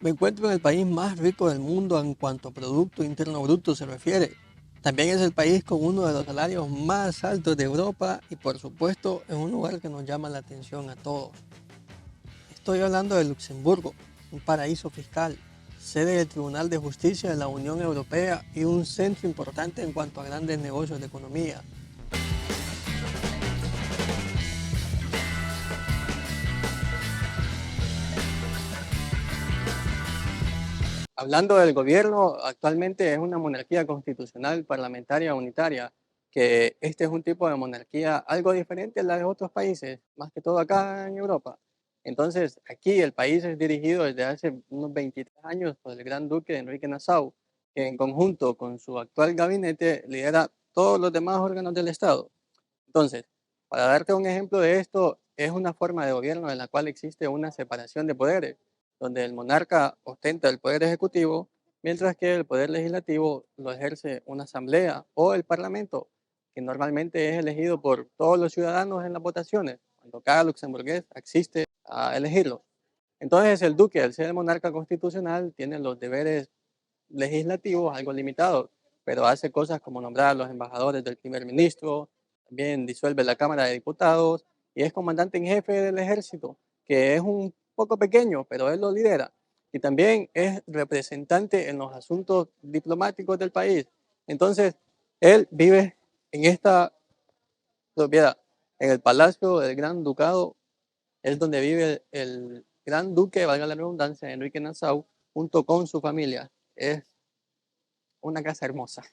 Me encuentro en el país más rico del mundo en cuanto a Producto Interno Bruto se refiere. También es el país con uno de los salarios más altos de Europa y por supuesto en un lugar que nos llama la atención a todos. Estoy hablando de Luxemburgo, un paraíso fiscal, sede del Tribunal de Justicia de la Unión Europea y un centro importante en cuanto a grandes negocios de economía. Hablando del gobierno, actualmente es una monarquía constitucional parlamentaria unitaria, que este es un tipo de monarquía algo diferente a la de otros países, más que todo acá en Europa. Entonces, aquí el país es dirigido desde hace unos 23 años por el gran duque Enrique Nassau, que en conjunto con su actual gabinete lidera todos los demás órganos del Estado. Entonces, para darte un ejemplo de esto, es una forma de gobierno en la cual existe una separación de poderes, donde el monarca ostenta el poder ejecutivo, mientras que el poder legislativo lo ejerce una asamblea o el parlamento, que normalmente es elegido por todos los ciudadanos en las votaciones, cuando cada luxemburgués asiste a elegirlo. Entonces, el duque, al ser el monarca constitucional, tiene los deberes legislativos algo limitados, pero hace cosas como nombrar a los embajadores del primer ministro, también disuelve la Cámara de Diputados y es comandante en jefe del ejército, que es un poco pequeño, pero él lo lidera. Y también es representante en los asuntos diplomáticos del país. Entonces, él vive en esta propiedad, en el Palacio del Gran Ducado, es donde vive el gran duque, valga la redundancia, Enrique Nassau, junto con su familia. Es una casa hermosa.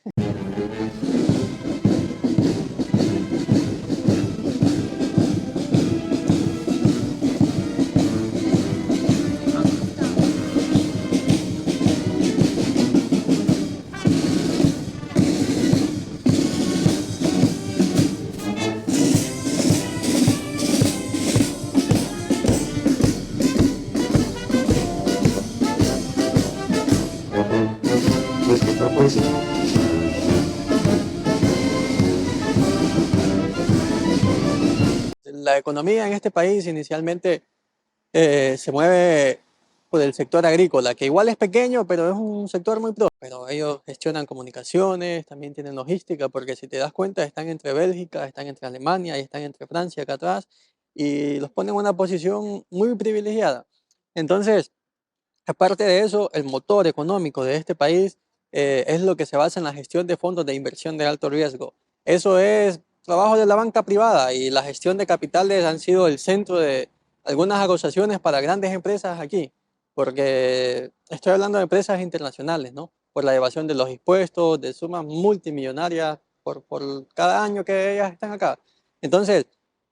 La economía en este país inicialmente se mueve por el sector agrícola, que igual es pequeño, pero es un sector muy pro. Pero ellos gestionan comunicaciones, también tienen logística, porque si te das cuenta, están entre Bélgica, están entre Alemania y están entre Francia acá atrás, y los ponen en una posición muy privilegiada. Entonces, aparte de eso, el motor económico de este país es lo que se basa en la gestión de fondos de inversión de alto riesgo. Eso es trabajo de la banca privada y la gestión de capitales han sido el centro de algunas asociaciones para grandes empresas aquí, porque estoy hablando de empresas internacionales, ¿no? Por la evasión de los impuestos, de sumas multimillonarias por cada año que ellas están acá. Entonces,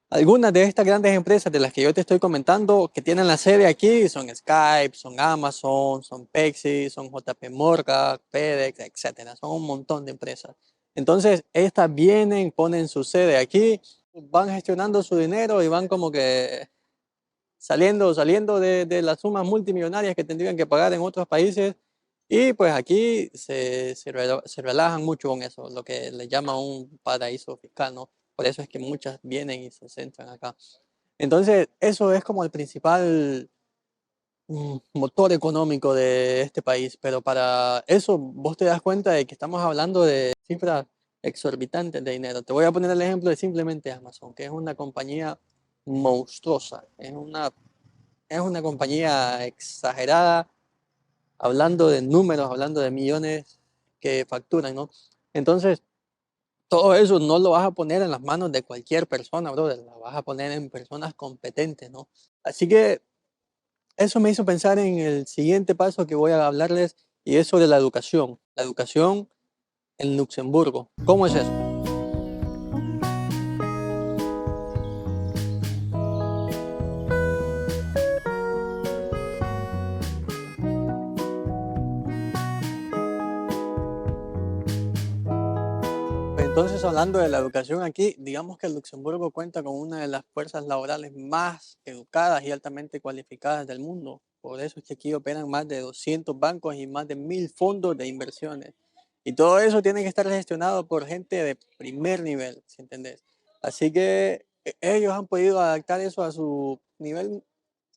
algunas de estas grandes empresas de las que yo te estoy comentando que tienen la sede aquí son Skype, son Amazon, son Pepsi, son JP Morgan, FedEx, etcétera. Son un montón de empresas. Entonces, estas vienen, ponen su sede aquí, van gestionando su dinero y van como que saliendo de las sumas multimillonarias que tendrían que pagar en otros países. Y pues aquí se relajan mucho con eso, lo que le llama un paraíso fiscal, ¿no? Por eso es que muchas vienen y se centran acá. Entonces, eso es como el principal motor económico de este país, pero para eso vos te das cuenta de que estamos hablando de cifras exorbitantes de dinero. Te voy a poner el ejemplo de simplemente Amazon, que es una compañía monstruosa, es una compañía exagerada, hablando de números, hablando de millones que facturan, ¿no? Entonces, todo eso no lo vas a poner en las manos de cualquier persona, brother, lo vas a poner en personas competentes, ¿no? Así que eso me hizo pensar en el siguiente paso que voy a hablarles y es sobre la educación en Luxemburgo. ¿Cómo es eso? Entonces, hablando de la educación aquí, digamos que Luxemburgo cuenta con una de las fuerzas laborales más educadas y altamente cualificadas del mundo. Por eso es que aquí operan más de 200 bancos y más de 1000 fondos de inversiones. Y todo eso tiene que estar gestionado por gente de primer nivel, ¿si entendés? Así que ellos han podido adaptar eso a su nivel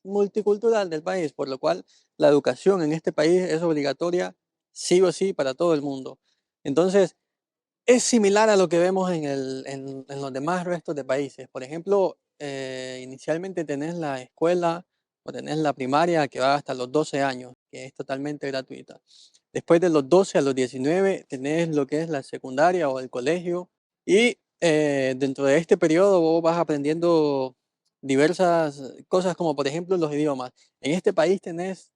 multicultural del país, por lo cual la educación en este país es obligatoria sí o sí para todo el mundo. Entonces, es similar a lo que vemos en los demás restos de países. Por ejemplo, inicialmente tenés la escuela o tenés la primaria que va hasta los 12 años, que es totalmente gratuita. Después de los 12 a los 19 tenés lo que es la secundaria o el colegio. Y dentro de este periodo vos vas aprendiendo diversas cosas como por ejemplo los idiomas. En este país tenés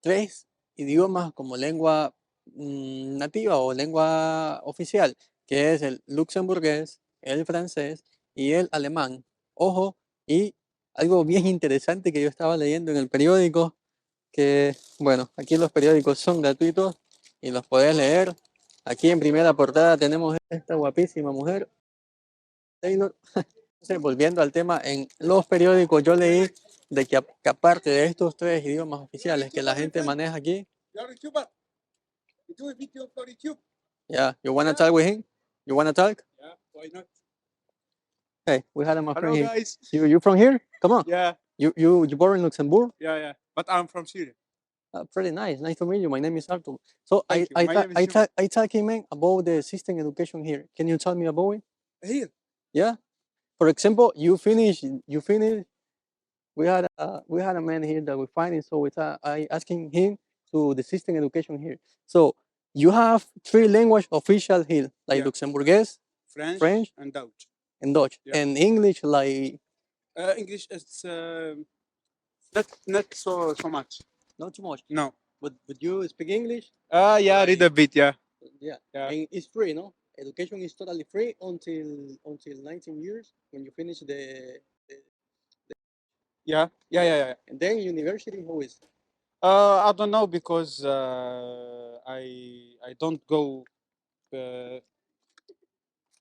3 idiomas como lengua nativa o lengua oficial, que es el luxemburgués, el francés y el alemán. Ojo, y algo bien interesante que yo estaba leyendo en el periódico, que bueno, aquí los periódicos son gratuitos y los podés leer. Aquí en primera portada tenemos esta guapísima mujer, Taylor. Entonces, volviendo al tema, en los periódicos yo leí de que aparte de estos 3 idiomas oficiales que la gente maneja aquí, yeah, you wanna talk with him? You wanna talk? Yeah, why not? Hey, we had my Hello, friend here. guys. You from here? Come on. Yeah, You born in Luxembourg? yeah. But I'm from Syria. Pretty nice. Nice to meet you. My name is Artur. So Thank you. My name is Juma. I talking man about the system education here. Can you tell me about it? Here. Yeah. For example, you finish. We had a man here that we finding. So I asking him to the system education here. So you have 3 language official here, like Yeah. Luxembourgese, French, French, and Dutch. and Dutch, Yeah. and English like English is not so much. not too much. No. But you speak English? Yeah, Like- read a bit. Yeah. Yeah. Yeah. And it's free, no? Education is totally free until 19 years when you finish Yeah. and then university. How is? I don't know because I don't go.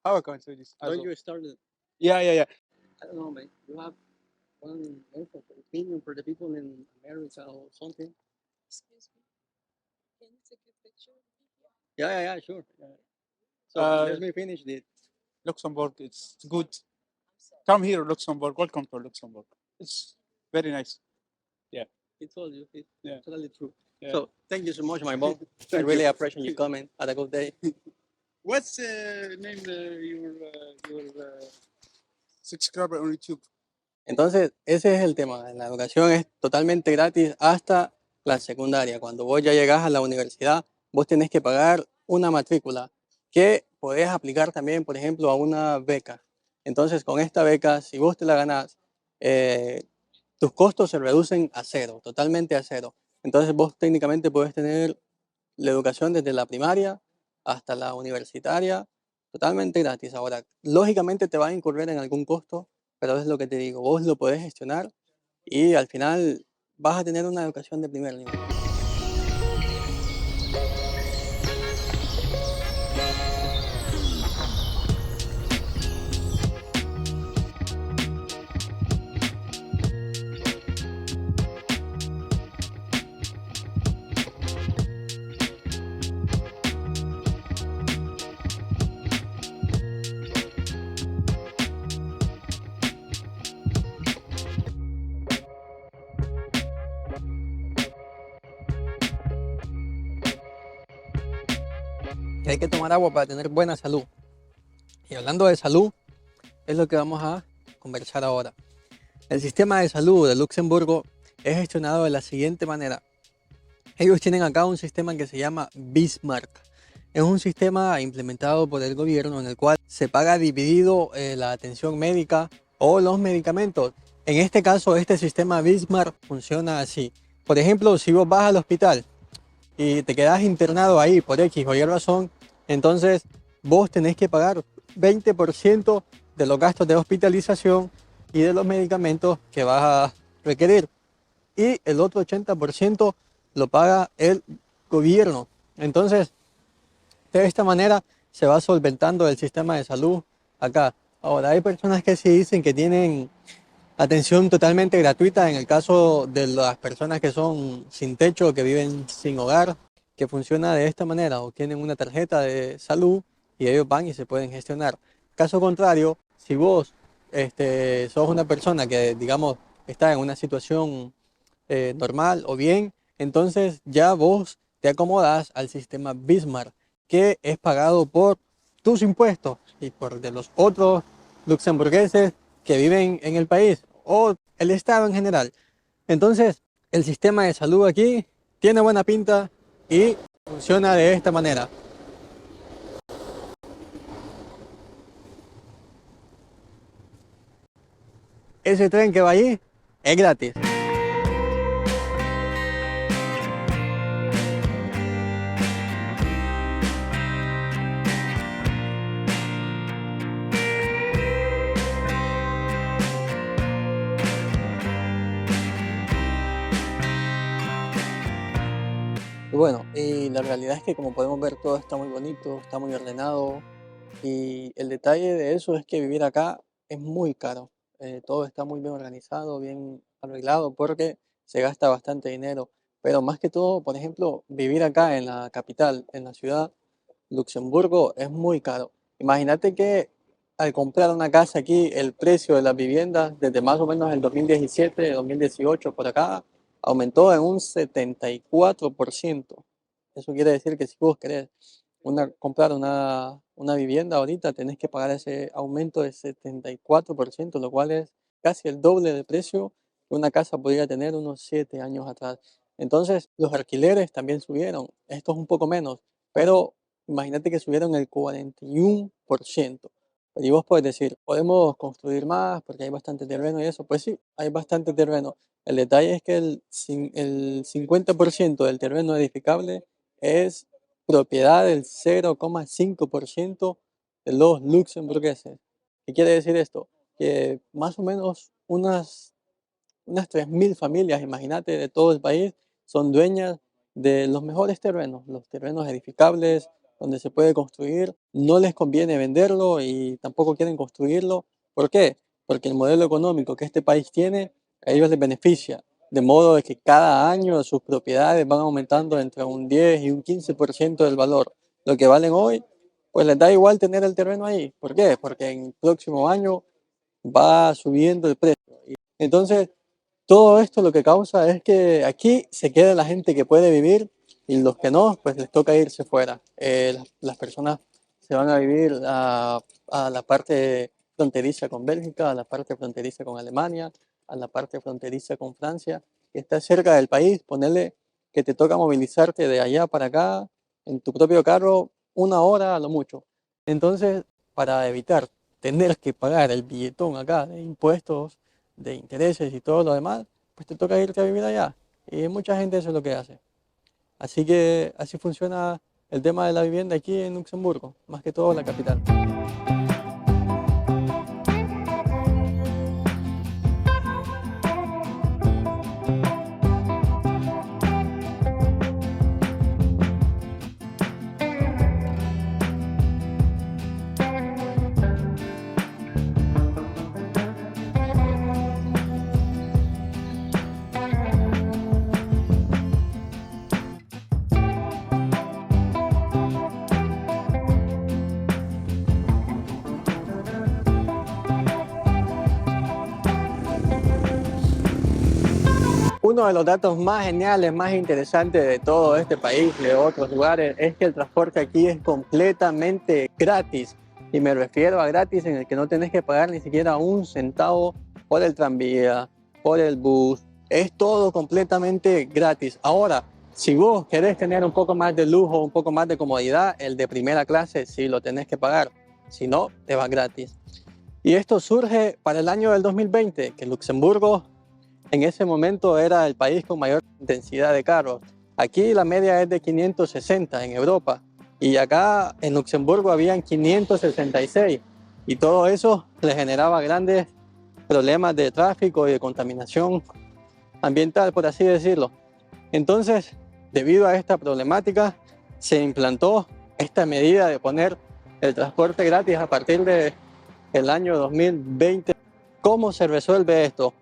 How I can say this? Don't you started? Yeah. I don't know, man. You have one opinion for the people in America or something? Excuse me. Can you take a picture of me? Yeah, sure. Yeah. So Uh, let me finish it. Luxembourg, it's good. I'm sorry. Come here, Luxembourg. Welcome to Luxembourg. It's very nice. He told you. It's Yeah. totally true. Yeah. So thank you so much, my mom. I Thank really you. appreciate you coming. Have a good day. What's name your subscriber on YouTube? Entonces, ese es el tema. La educación es totalmente gratis hasta la secundaria. Cuando vos ya llegás a la universidad, vos tenés que pagar una matrícula que podés aplicar también, por ejemplo, a una beca. Entonces, con esta beca, si vos te la ganás, tus costos se reducen a cero, totalmente a cero. Entonces, vos técnicamente podés tener la educación desde la primaria hasta la universitaria, totalmente gratis. Ahora, lógicamente te va a incurrir en algún costo, pero es lo que te digo, vos lo podés gestionar y al final vas a tener una educación de primer nivel. Que hay que tomar agua para tener buena salud. Y hablando de salud, es lo que vamos a conversar ahora. El sistema de salud de Luxemburgo es gestionado de la siguiente manera. Ellos tienen acá un sistema que se llama Bismarck. Es un sistema implementado por el gobierno en el cual se paga dividido la atención médica o los medicamentos. En este caso, este sistema Bismarck funciona así. Por ejemplo, si vos vas al hospital y te quedas internado ahí por X o Y razón, entonces vos tenés que pagar 20% de los gastos de hospitalización y de los medicamentos que vas a requerir. Y el otro 80% lo paga el gobierno. Entonces, de esta manera se va solventando el sistema de salud acá. Ahora, hay personas que sí dicen que tienen atención totalmente gratuita en el caso de las personas que son sin techo, que viven sin hogar, que funciona de esta manera, o tienen una tarjeta de salud y ellos van y se pueden gestionar. Caso contrario, si vos sos una persona que, digamos, está en una situación normal o bien, entonces ya vos te acomodas al sistema Bismarck, que es pagado por tus impuestos y por de los otros luxemburgueses que viven en el país o el Estado en general. Entonces, el sistema de salud aquí tiene buena pinta y funciona de esta manera. Ese tren que va allí es gratis. Y bueno, y la realidad es que como podemos ver todo está muy bonito, está muy ordenado y el detalle de eso es que vivir acá es muy caro. Todo está muy bien organizado, bien arreglado porque se gasta bastante dinero. Pero más que todo, por ejemplo, vivir acá en la capital, en la ciudad, Luxemburgo, es muy caro. Imagínate que al comprar una casa aquí, el precio de las viviendas desde más o menos el 2017, 2018 por acá, aumentó en un 74%. Eso quiere decir que si vos querés comprar una vivienda ahorita, tenés que pagar ese aumento de 74%, lo cual es casi el doble de precio que una casa podría tener unos 7 años atrás. Entonces, los alquileres también subieron. Esto es un poco menos, pero imagínate que subieron el 41%. Y vos puedes decir, podemos construir más porque hay bastante terreno y eso. Pues sí, hay bastante terreno. El detalle es que el 50% del terreno edificable es propiedad del 0,5% de los luxemburgueses. ¿Qué quiere decir esto? Que más o menos unas 3.000 familias, imagínate, de todo el país, son dueñas de los mejores terrenos, los terrenos edificables, donde se puede construir. No les conviene venderlo y tampoco quieren construirlo. ¿Por qué? Porque el modelo económico que este país tiene, a ellos les beneficia. De modo de que cada año sus propiedades van aumentando entre un 10 y un 15% del valor. Lo que valen hoy, pues les da igual tener el terreno ahí. ¿Por qué? Porque en el próximo año va subiendo el precio. Entonces, todo esto lo que causa es que aquí se queda la gente que puede vivir y los que no, pues les toca irse fuera. Las personas se van a vivir a la parte fronteriza con Bélgica, a la parte fronteriza con Alemania, a la parte fronteriza con Francia, que está cerca del país. Ponerle que te toca movilizarte de allá para acá en tu propio carro 1 hora a lo mucho. Entonces, para evitar tener que pagar el billetón acá de impuestos, de intereses y todo lo demás, pues te toca irte a vivir allá. Y mucha gente eso es lo que hace. Así que así funciona el tema de la vivienda aquí en Luxemburgo, más que todo en la capital. Uno de los datos más geniales, más interesantes de todo este país, de otros lugares, es que el transporte aquí es completamente gratis. Y me refiero a gratis en el que no tenés que pagar ni siquiera un centavo por el tranvía, por el bus. Es todo completamente gratis. Ahora, si vos querés tener un poco más de lujo, un poco más de comodidad, el de primera clase sí lo tenés que pagar. Si no, te va gratis. Y esto surge para el año del 2020, que Luxemburgo en ese momento era el país con mayor densidad de carros. Aquí la media es de 560 en Europa y acá en Luxemburgo habían 566 y todo eso le generaba grandes problemas de tráfico y de contaminación ambiental, por así decirlo. Entonces, debido a esta problemática, se implantó esta medida de poner el transporte gratis a partir del año 2020. ¿Cómo se resuelve esto?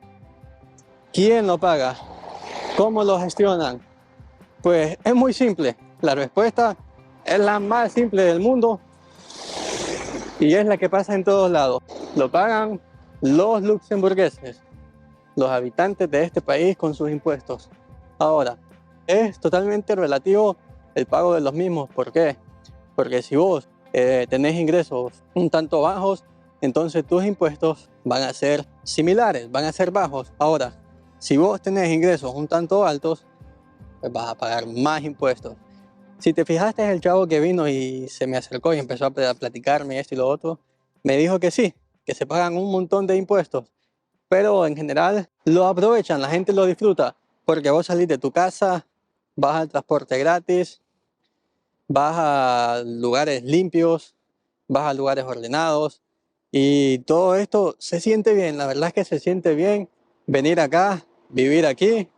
¿Quién lo paga? ¿Cómo lo gestionan? Pues es muy simple. La respuesta es la más simple del mundo y es la que pasa en todos lados. Lo pagan los luxemburgueses. los habitantes de este país con sus impuestos. Ahora, es totalmente relativo el pago de los mismos. ¿Por qué? Porque si vos tenés ingresos un tanto bajos, entonces tus impuestos van a ser similares, van a ser bajos. Ahora, si vos tenés ingresos un tanto altos, pues vas a pagar más impuestos. Si te fijaste, el chavo que vino y se me acercó y empezó a platicarme esto y lo otro, me dijo que sí, que se pagan un montón de impuestos, pero en general lo aprovechan, la gente lo disfruta, porque vos salís de tu casa, vas al transporte gratis, vas a lugares limpios, vas a lugares ordenados y todo esto se siente bien. La verdad es que se siente bien venir acá, vivir aquí,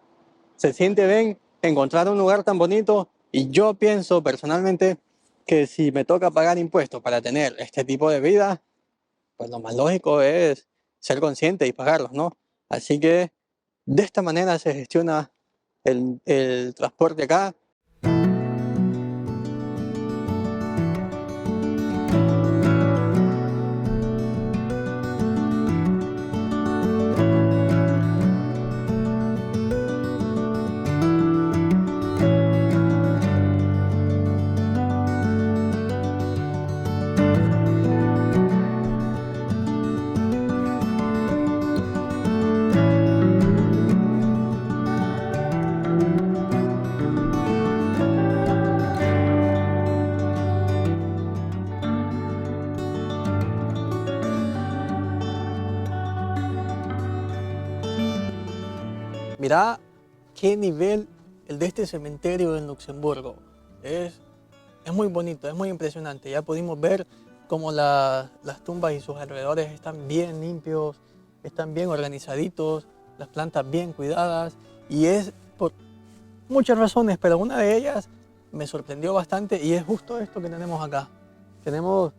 se siente bien encontrar un lugar tan bonito y yo pienso personalmente que si me toca pagar impuestos para tener este tipo de vida, pues lo más lógico es ser consciente y pagarlos, ¿no? Así que de esta manera se gestiona el transporte acá. Mirá qué nivel el de este cementerio en Luxemburgo. Es muy bonito, es muy impresionante. Ya pudimos ver cómo las tumbas y sus alrededores están bien limpios, están bien organizaditos, las plantas bien cuidadas. Y es por muchas razones, pero una de ellas me sorprendió bastante y es justo esto que tenemos acá. Tenemos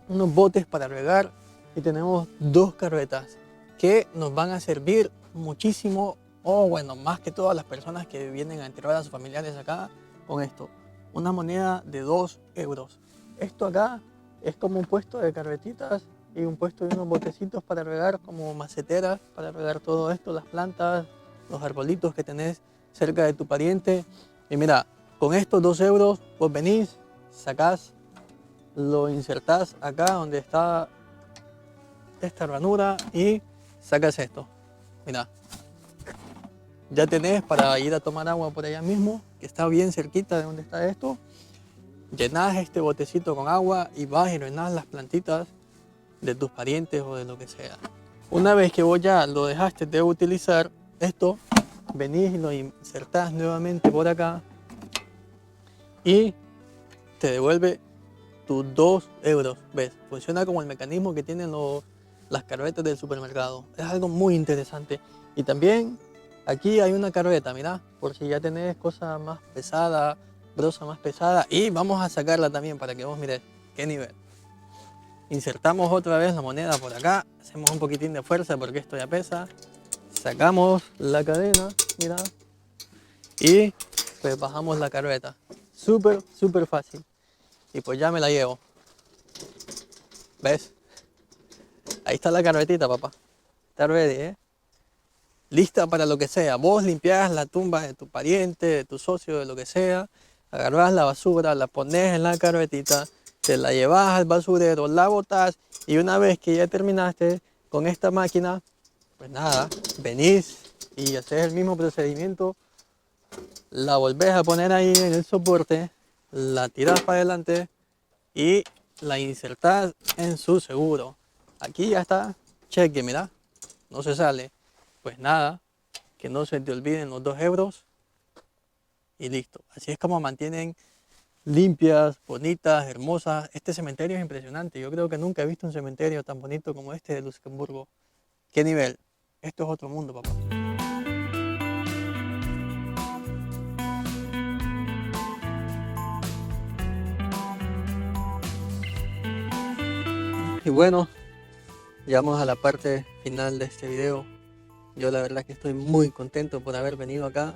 unos botes para regar y tenemos 2 carretas que nos van a servir muchísimo, o bueno, más que todas las personas que vienen a enterrar a sus familiares acá con esto. Una moneda de 2 euros. Esto acá es como un puesto de carretitas y un puesto de unos botecitos para regar, como maceteras para regar todo esto, las plantas, los arbolitos que tenés cerca de tu pariente. Y mira, con estos 2 euros vos venís, sacás, lo insertás acá donde está esta ranura y sacas esto. Mira, ya tenés para ir a tomar agua por allá mismo, que está bien cerquita de donde está esto. Llenás este botecito con agua y vas y rellenás las plantitas de tus parientes o de lo que sea. Una vez que vos ya lo dejaste de utilizar, esto, venís y lo insertás nuevamente por acá y te devuelve tus 2 euros. ¿Ves? Funciona como el mecanismo que tienen las carretas del supermercado. Es algo muy interesante. Y también aquí hay una carreta, mira, por si ya tenés cosas más pesadas, brosa más pesada. Y vamos a sacarla también para que vos mires qué nivel. Insertamos otra vez la moneda por acá. Hacemos un poquitín de fuerza porque esto ya pesa. Sacamos la cadena, mira. Y pues bajamos la carreta. Súper fácil. Y pues ya me la llevo. ¿Ves? Ahí está la carretita, papá. Está ready, ¿eh? Lista para lo que sea. Vos limpiás la tumba de tu pariente, de tu socio, de lo que sea. Agarrás la basura, la pones en la carretita, te la llevas al basurero, la botás y una vez que ya terminaste con esta máquina, pues nada, venís y haces el mismo procedimiento. La volvés a poner ahí en el soporte, la tirás para adelante y la insertás en su seguro. Aquí ya está, cheque, mira, no se sale. Pues nada, que no se te olviden los 2 euros y listo. Así es como mantienen limpias, bonitas, hermosas. Este cementerio es impresionante. Yo creo que nunca he visto un cementerio tan bonito como este de Luxemburgo. ¿Qué nivel? Esto es otro mundo, papá. Y bueno, llegamos a la parte final de este video. Yo la verdad que estoy muy contento por haber venido acá.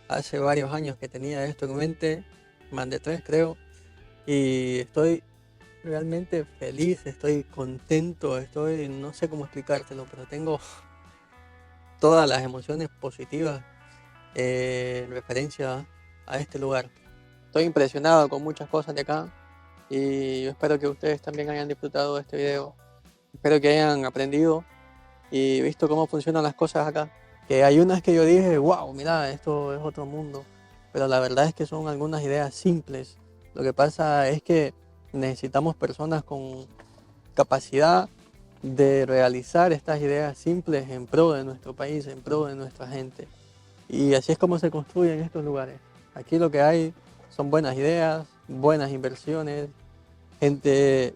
Hace varios años que tenía esto en mente, más de 3 creo. Y estoy realmente feliz, estoy contento, no sé cómo explicártelo, pero tengo todas las emociones positivas en referencia a este lugar. Estoy impresionado con muchas cosas de acá y yo espero que ustedes también hayan disfrutado de este video. Espero que hayan aprendido y visto cómo funcionan las cosas acá. Que hay unas que yo dije, wow, mira, esto es otro mundo. Pero la verdad es que son algunas ideas simples. Lo que pasa es que necesitamos personas con capacidad de realizar estas ideas simples en pro de nuestro país, en pro de nuestra gente. Y así es como se construyen estos lugares. Aquí lo que hay son buenas ideas, buenas inversiones, gente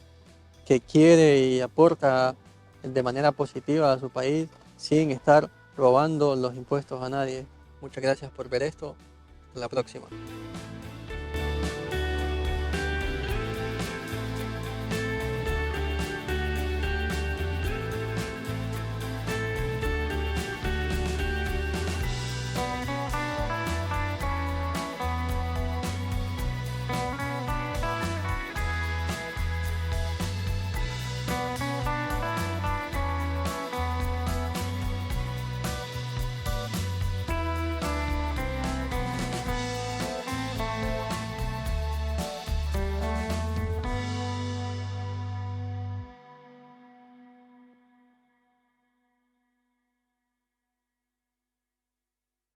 que quiere y aporta de manera positiva a su país sin estar robando los impuestos a nadie. Muchas gracias por ver esto. Hasta la próxima.